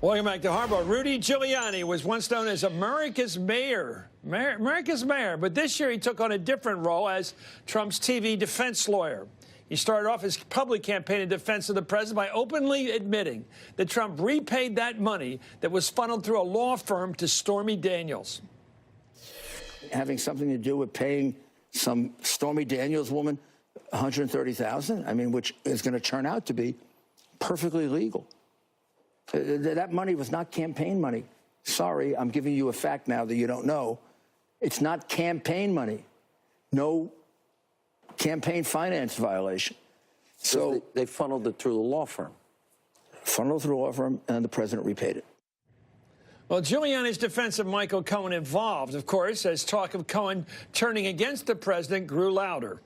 Welcome back to Hardball. Rudy Giuliani was once known as America's mayor. But this year he took on a different role as Trump's TV defense lawyer. He started off his public campaign in defense of the president by openly admitting that Trump repaid that money that was funneled through a law firm to Stormy Daniels. Having something to do with paying some Stormy Daniels woman $130,000, I mean, which is going to turn out to be perfectly legal. That money was not campaign money. Sorry, I'm giving you a fact now that you don't know. It's not campaign money. No campaign finance violation. So they funneled it through the law firm. Funneled through the law firm, and the president repaid it. Well, Giuliani's defense of Michael Cohen evolved, of course, as talk of Cohen turning against the president grew louder.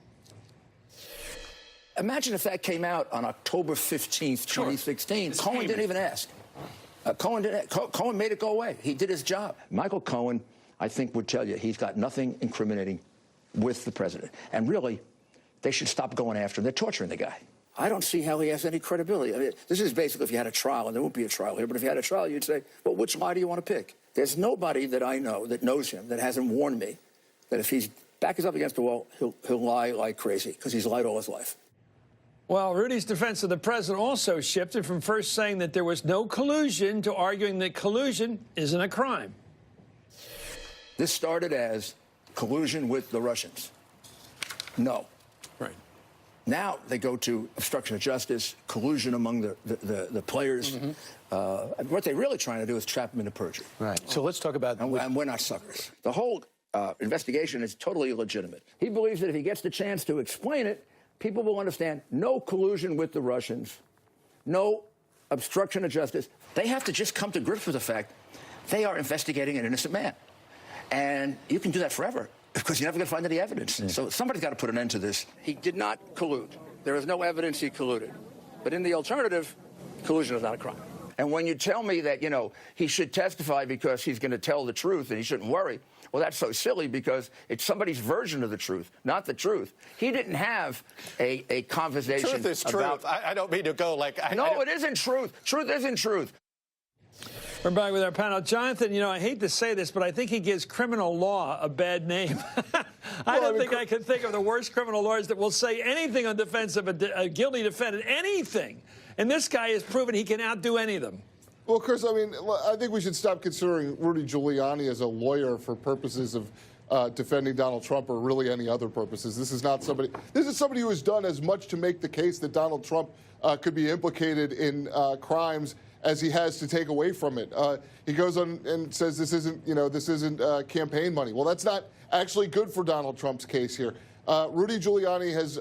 Imagine if that came out on October 15th, 2016. Sure. Cohen didn't even ask. Cohen made it go away. He did his job. Michael Cohen, I think, would tell you he's got nothing incriminating with the president. And really, they should stop going after him. They're torturing the guy. I don't see how he has any credibility. I mean, this is basically if you had a trial, and there won't be a trial here, but if you had a trial, you'd say, well, which lie do you want to pick? There's nobody that I know that knows him that hasn't warned me that if he's back is up against the wall, he'll lie like crazy, because he's lied all his life. Well, Rudy's defense of the president also shifted from first saying that there was no collusion to arguing that collusion isn't a crime. This started as collusion with the Russians. No. Right. Now they go to obstruction of justice, collusion among the players. Mm-hmm. What they're really trying to do is trap them into perjury. Right. So let's talk about... And we're not suckers. The whole investigation is totally illegitimate. He believes that if he gets the chance to explain it, people will understand no collusion with the Russians, no obstruction of justice. They have to just come to grips with the fact they are investigating an innocent man. And you can do that forever, because you're never going to find any evidence. So somebody's got to put an end to this. He did not collude. There is no evidence he colluded. But in the alternative, collusion is not a crime. And when you tell me that, you know, he should testify because he's going to tell the truth and he shouldn't worry, well, that's so silly, because it's somebody's version of the truth, not the truth. He didn't have a conversation Truth is about... truth. I don't mean to go like... No, it isn't truth. Truth isn't truth. We're back with our panel. Jonathan, you know, I hate to say this, but I think he gives criminal law a bad name. I don't think I can think of the worst criminal lawyers that will say anything on defense of a guilty defendant, anything. And this guy has proven he can outdo any of them. Well, Chris, I mean, I think we should stop considering Rudy Giuliani as a lawyer for purposes of defending Donald Trump, or really any other purposes. This is not somebody. This is somebody who has done as much to make the case that Donald Trump could be implicated in crimes as he has to take away from it. He goes on and says this isn't, you know, this isn't campaign money. Well, that's not actually good for Donald Trump's case here. Rudy Giuliani has,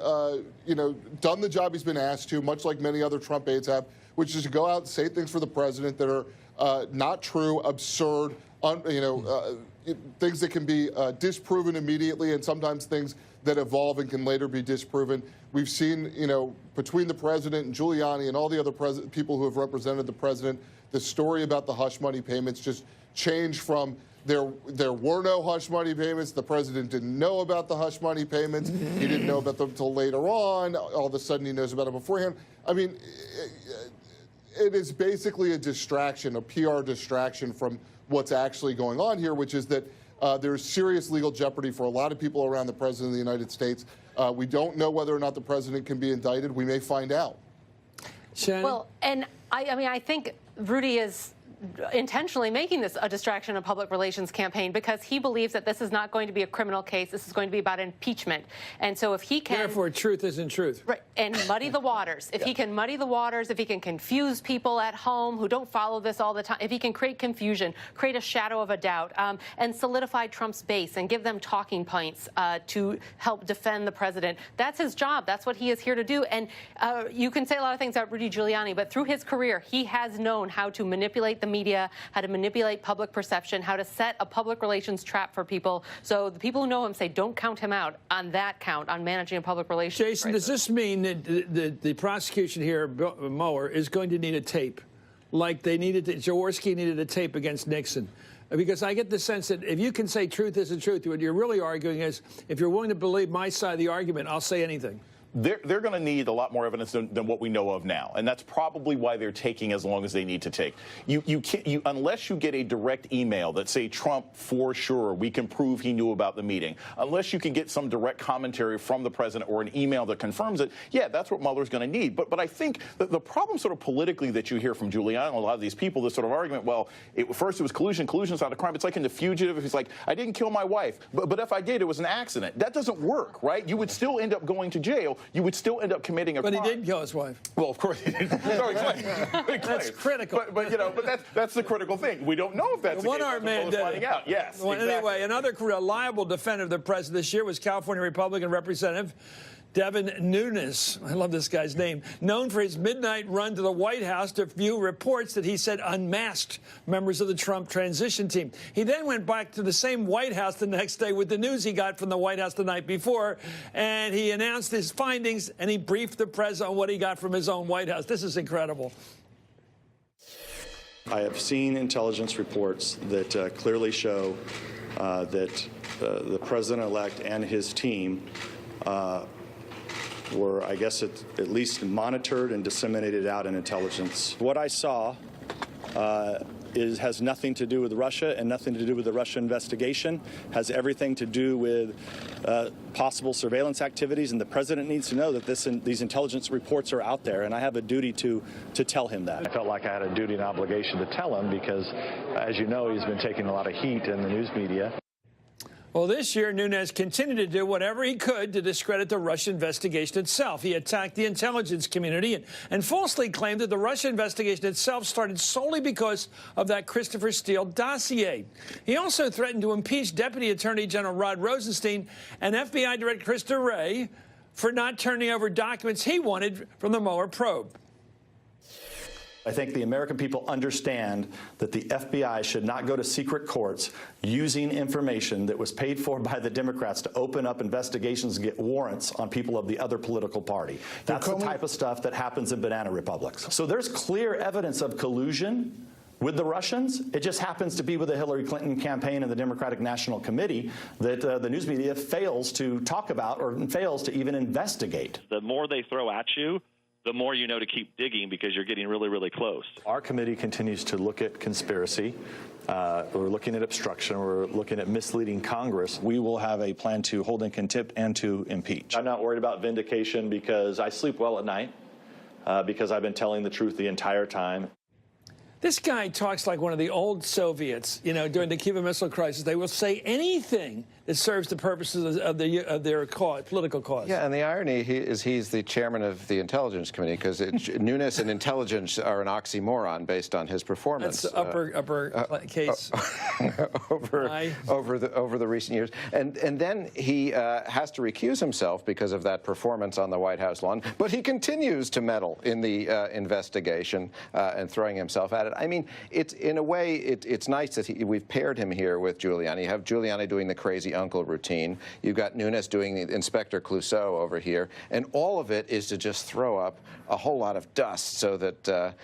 you know, done the job he's been asked to, much like many other Trump aides have, which is to go out and say things for the president that are not true, absurd, things that can be disproven immediately, and sometimes things that evolve and can later be disproven. We've seen, you know, between the president and Giuliani and all the other people who have represented the president, the story about the hush money payments just changed from there were no hush money payments. The president didn't know about the hush money payments. He didn't know about them until later on. All of a sudden, he knows about them beforehand. I mean, it is basically a distraction, a PR distraction from what's actually going on here, which is that there's serious legal jeopardy for a lot of people around the president of the United States. We don't know whether or not the president can be indicted. We may find out. Shannon? Well, and I mean, I think Rudy is intentionally making this a distraction of public relations campaign, because he believes that this is not going to be a criminal case. This is going to be about impeachment. And so if he can... Therefore, truth isn't truth. Right, and muddy the waters. If he can muddy the waters, if he can confuse people at home who don't follow this all the time, if he can create confusion, create a shadow of a doubt, and solidify Trump's base and give them talking points to help defend the president, that's his job. That's what he is here to do. And you can say a lot of things about Rudy Giuliani, but through his career, he has known how to manipulate the media, how to manipulate public perception, how to set a public relations trap for people. So the people who know him say don't count him out on that count, on managing a public relations Jason, crisis. does this mean that the prosecution here, Mueller, is going to need a tape, like they needed Jaworski needed a tape against Nixon? Because I get the sense that if you can say truth isn't truth, what you're really arguing is, if you're willing to believe my side of the argument, I'll say anything. they're going to need a lot more evidence than what we know of now, and that's probably why they're taking as long as they need to take. You can't, unless you get a direct email that say Trump for sure, we can prove he knew about the meeting. Unless you can get some direct commentary from the president or an email that confirms it, yeah, that's what Mueller's going to need. But I think that the problem sort of politically that you hear from Giuliani and a lot of these people, this sort of argument, well, first it was collusion. Collusion's not a crime. It's like in The Fugitive. If he's like, I didn't kill my wife, but if I did, it was an accident. That doesn't work, right? You would still end up going to jail. You would still end up committing a crime. But he did kill his wife. Well, of course he did. No, That's critical. But you know, that's the critical thing. We don't know if that's the one-armed man did finding out. Yes. Well, exactly. Anyway, another reliable defender of the president this year was California Republican Representative Devin Nunes, I love this guy's name, known for his midnight run to the White House to view reports that he said unmasked members of the Trump transition team. He then went back to the same White House the next day with the news he got from the White House the night before, and he announced his findings, and he briefed the president on what he got from his own White House. This is incredible. I have seen intelligence reports that clearly show that the president-elect and his team were, I guess, at least monitored and disseminated out in intelligence. What I saw has nothing to do with Russia and nothing to do with the Russia investigation, has everything to do with possible surveillance activities, and the president needs to know that these intelligence reports are out there, and I have a duty to tell him that. I felt like I had a duty and obligation to tell him because, as you know, he's been taking a lot of heat in the news media. Well, this year, Nunes continued to do whatever he could to discredit the Russia investigation itself. He attacked the intelligence community and falsely claimed that the Russia investigation itself started solely because of that Christopher Steele dossier. He also threatened to impeach Deputy Attorney General Rod Rosenstein and FBI Director Christopher Wray for not turning over documents he wanted from the Mueller probe. I think the American people understand that the FBI should not go to secret courts using information that was paid for by the Democrats to open up investigations and get warrants on people of the other political party. That's the type of stuff that happens in banana republics. So there's clear evidence of collusion with the Russians. It just happens to be with the Hillary Clinton campaign and the Democratic National Committee that the news media fails to talk about or fails to even investigate. The more they throw at you, the more you know to keep digging because you're getting really, really close. Our committee continues to look at conspiracy. We're looking at obstruction. We're looking at misleading Congress. We will have a plan to hold in contempt and to impeach. I'm not worried about vindication because I sleep well at night because I've been telling the truth the entire time. This guy talks like one of the old Soviets, you know, during the Cuban Missile Crisis. They will say anything that serves the purposes of their cause, political cause. Yeah, and the irony is he's the chairman of the Intelligence Committee because Nunes and intelligence are an oxymoron based on his performance. That's upper case. over the recent years. And then he has to recuse himself because of that performance on the White House lawn, but he continues to meddle in the investigation and throwing himself at it. I mean, it's in a way, it's nice that we've paired him here with Giuliani. You have Giuliani doing the crazy uncle routine. You've got Nunes doing the Inspector Clouseau over here. And all of it is to just throw up a whole lot of dust so that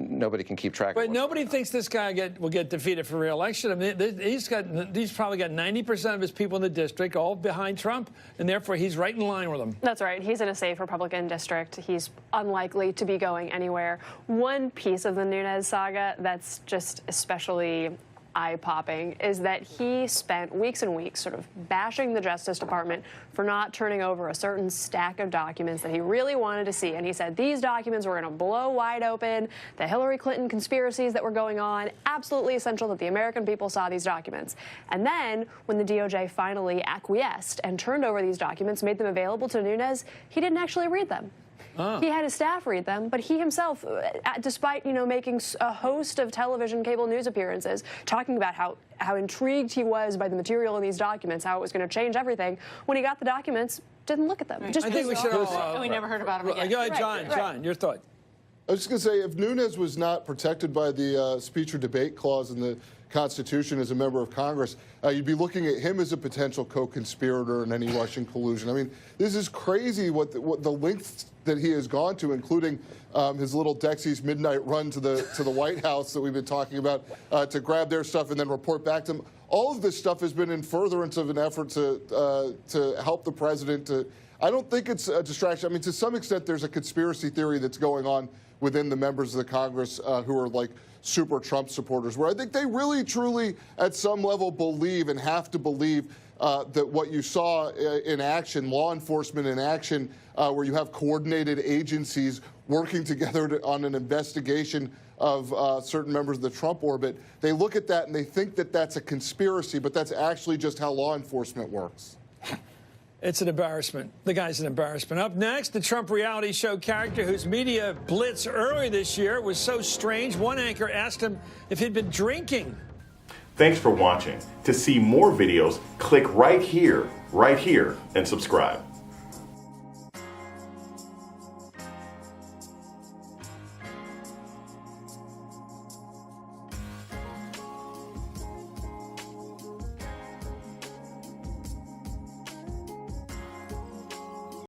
nobody can keep track of it. But nobody thinks this guy will get defeated for re-election. I mean, he's probably got 90% of his people in the district all behind Trump, and therefore he's right in line with them. That's right. He's in a safe Republican district. He's unlikely to be going anywhere. One piece of the Nunes saga that's just especially eye-popping is that he spent weeks and weeks sort of bashing the Justice Department for not turning over a certain stack of documents that he really wanted to see. And he said these documents were going to blow wide open the Hillary Clinton conspiracies that were going on. Absolutely essential that the American people saw these documents. And then when the DOJ finally acquiesced and turned over these documents, made them available to Nunes, he didn't actually read them. He had his staff read them, but he himself, despite, making a host of television cable news appearances, talking about how intrigued he was by the material in these documents, how it was going to change everything, when he got the documents, didn't look at them. Right. Just I think we should all... we never heard about him again. Go ahead, John, your thought. I was just going to say, if Nunes was not protected by the speech or debate clause in the Constitution as a member of Congress, you'd be looking at him as a potential co-conspirator in any Russian collusion. I mean, this is crazy what the lengths that he has gone to, including his little Dexy's midnight run to the White House that we've been talking about to grab their stuff and then report back to them. All of this stuff has been in furtherance of an effort to help the president to I don't think it's a distraction. I mean, to some extent, there's a conspiracy theory that's going on within the members of the Congress who are like super Trump supporters, where I think they really, truly, at some level, believe and have to believe that what you saw in action, law enforcement in action, where you have coordinated agencies working together on an investigation of certain members of the Trump orbit, they look at that and they think that that's a conspiracy, but that's actually just how law enforcement works. It's an embarrassment. The guy's an embarrassment. Up next, the Trump reality show character whose media blitz earlier this year was so strange, one anchor asked him if he'd been drinking. Thanks for watching. To see more videos, click right here, and subscribe.